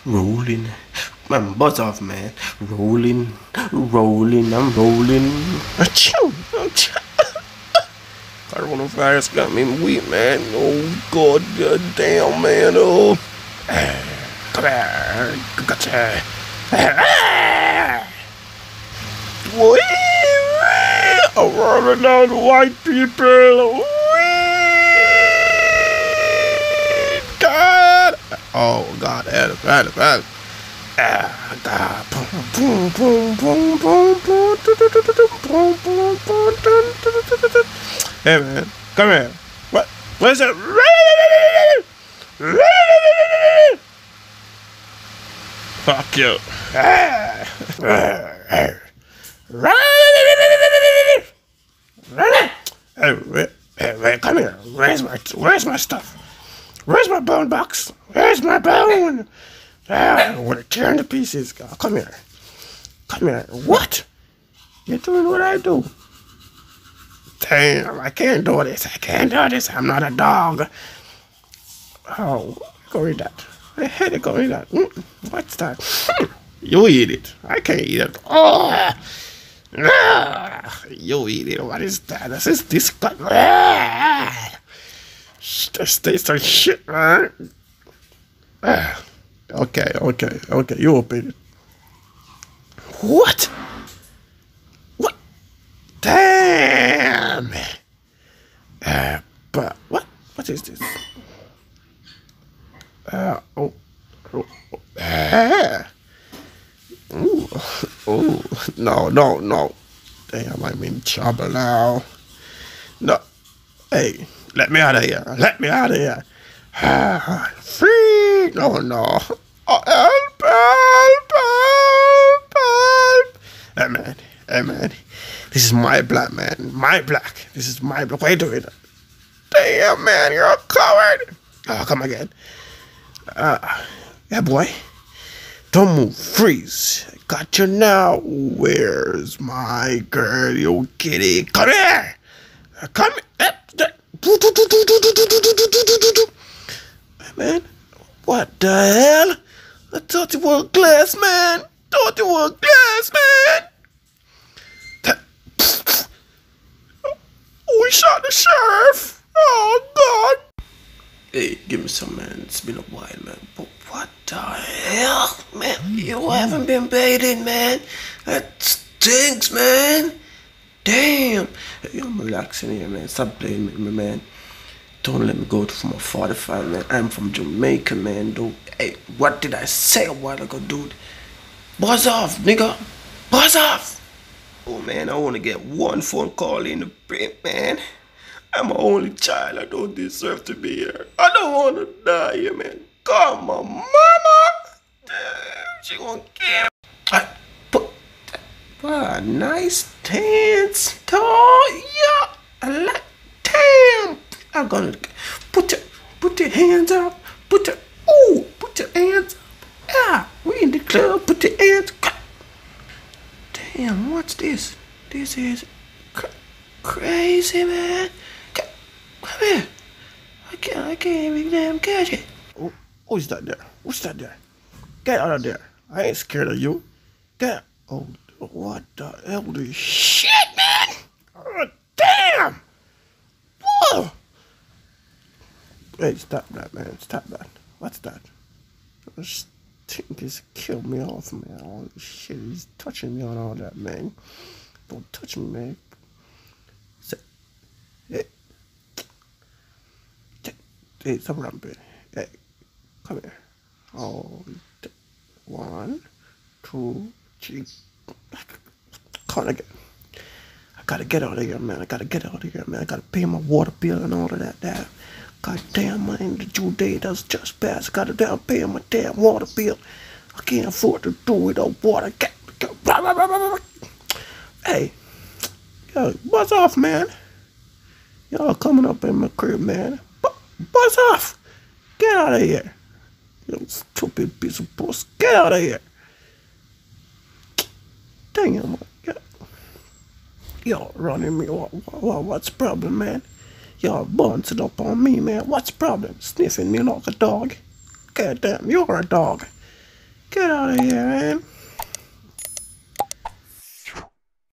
rolling. Man, buzz off, man. Rolling, rolling, I'm rolling. Achoo, achoo. Coronavirus got me weak, man. Oh, God, God damn, man. Oh. Come here. Gotcha. Wee, I'm running down white people. God. Oh, God. God. God. Boom, boom, boom, boom, boom, boom, boom, boom. Hey, man. Come here. What is it? Fuck you. Hey, come here. Where's my stuff? Where's my bone box? Where's my bone? I want to tear into pieces. Come here. Come here. What? You're doing what I do. Damn, I can't do this. I'm not a dog. Oh, go eat that. I hate it, go eat that. What's that? You eat it. I can't eat it. Oh. You eat it. What is that? This is disgusting. This tastes like shit, man. Okay. You open it. What? Damn. But what is this? No. Damn, I'm in trouble now. No. Hey, let me out of here. Free. No. Oh, help. Hey, man. This is my black, man. This is my black. Why you doing it? Damn, man, you're a coward. Oh, come again. Yeah, boy. Don't move. Freeze. I got you now. Where's my girl, you kitty? Come here. Come here. Hey, man. What the hell? I thought you were glass, man. We shot the sheriff. Oh, God. Hey, give me some, man. It's been a while, man. But what the hell, man? You haven't been baiting, man. That stinks, man. Damn. Hey, I'm relaxing here, man. Stop playing with me, man. Don't let me go for my 45, man. I'm from Jamaica, man, dude. Hey, what did I say a while ago, dude? Buzz off, nigga. Buzz off. Oh, man, I want to get one phone call in the print, man. I'm an only child. I don't deserve to be here. I don't want to die here, man. Come on, mama. Damn, she gonna kill me. Wow, nice dance. Yeah, I like. Damn. I'm gonna put your hands up. Put your hands up. Yeah, we in the club. Put your hands up. Damn, what's this? This is crazy, man. Come here. I can't even damn catch it. Oh, who's that there? What's that there? Get out of there. I ain't scared of you. Get. Oh, what the hell? This shit, man. Oh, damn. Whoa. Hey, stop that, man. Stop that. What's that? This thing is killed me off, man. Oh, shit, he's touching me on all that, man. Don't touch me, man. Hey, stop ramping. Hey, come here. Oh, 1, 2, 3. Come again. I gotta get out of here, man. I gotta pay my water bill and all of that. God damn, man, the due date has just passed. I gotta damn pay my damn water bill. I can't afford to do without water. Hey, yo, buzz off, man. Y'all coming up in my crib, man. Buzz off. Get out of here. You stupid piece of puss. Get out of here. Damn, y'all running me. What's the problem, man? Y'all bouncing up on me, man. What's the problem? Sniffing me like a dog. God damn, you're a dog. Get out of here, man.